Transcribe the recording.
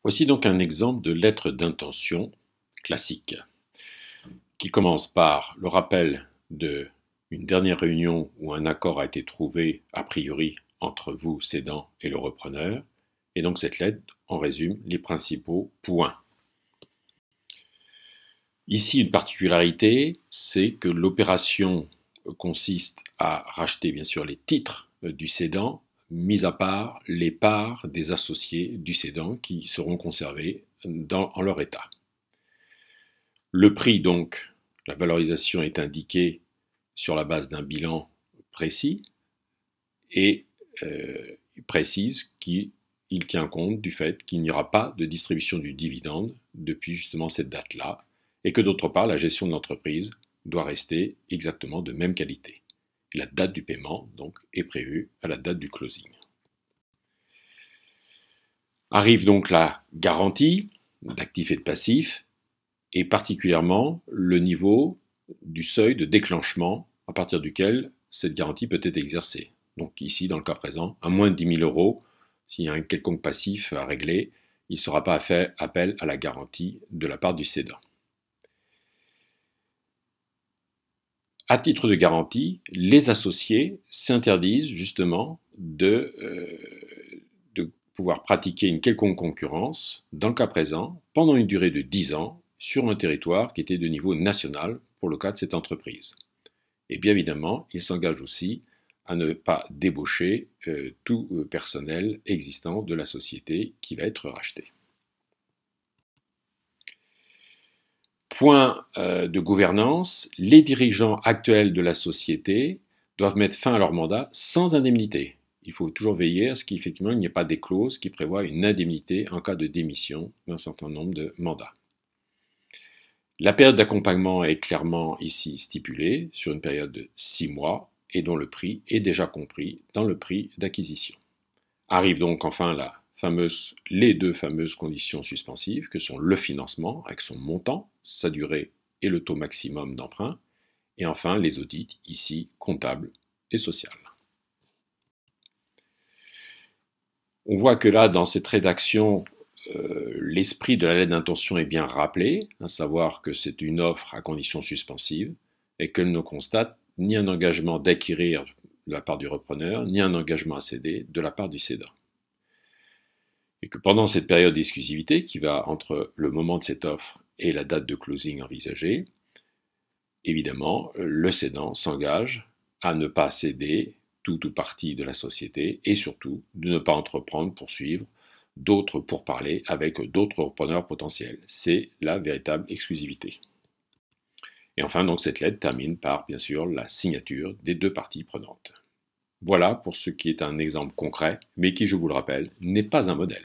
Voici donc un exemple de lettre d'intention classique qui commence par le rappel d'une dernière réunion où un accord a été trouvé a priori entre vous, cédant, et le repreneur. Et donc cette lettre en résume les principaux points. Ici, une particularité, c'est que l'opération consiste à racheter bien sûr les titres du cédant, mis à part les parts des associés du cédant qui seront conservées en leur état. Le prix, donc, la valorisation est indiquée sur la base d'un bilan précis et précise qu'il tient compte du fait qu'il n'y aura pas de distribution du dividende depuis justement cette date-là, et que d'autre part, la gestion de l'entreprise doit rester exactement de même qualité. La date du paiement, donc, est prévue à la date du closing. Arrive donc la garantie d'actifs et de passifs, et particulièrement le niveau du seuil de déclenchement à partir duquel cette garantie peut être exercée. Donc ici, dans le cas présent, à moins de 10 000 euros, s'il y a un quelconque passif à régler, il ne sera pas fait appel à la garantie de la part du cédant. À titre de garantie, les associés s'interdisent justement de pouvoir pratiquer une quelconque concurrence, dans le cas présent, pendant une durée de 10 ans, sur un territoire qui était de niveau national pour le cas de cette entreprise. Et bien évidemment, ils s'engagent aussi à ne pas débaucher tout personnel existant de la société qui va être racheté. Point de gouvernance, les dirigeants actuels de la société doivent mettre fin à leur mandat sans indemnité. Il faut toujours veiller à ce qu'effectivement il n'y ait pas des clauses qui prévoient une indemnité en cas de démission d'un certain nombre de mandats. La période d'accompagnement est clairement ici stipulée sur une période de 6 mois et dont le prix est déjà compris dans le prix d'acquisition. Arrivent donc enfin les deux fameuses conditions suspensives que sont le financement avec son montant, sa durée et le taux maximum d'emprunt, et enfin les audits, ici comptables et sociales. On voit que là, dans cette rédaction, l'esprit de la lettre d'intention est bien rappelé, à savoir que c'est une offre à condition suspensive et qu'elle ne constate ni un engagement d'acquérir de la part du repreneur, ni un engagement à céder de la part du cédant. Et que pendant cette période d'exclusivité, qui va entre le moment de cette offre et la date de closing envisagée, évidemment, le cédant s'engage à ne pas céder tout ou partie de la société et surtout de ne pas entreprendre, poursuivre d'autres pourparlers avec d'autres repreneurs potentiels. C'est la véritable exclusivité. Et enfin, donc, cette lettre termine par, bien sûr, la signature des deux parties prenantes. Voilà pour ce qui est un exemple concret, mais qui, je vous le rappelle, n'est pas un modèle.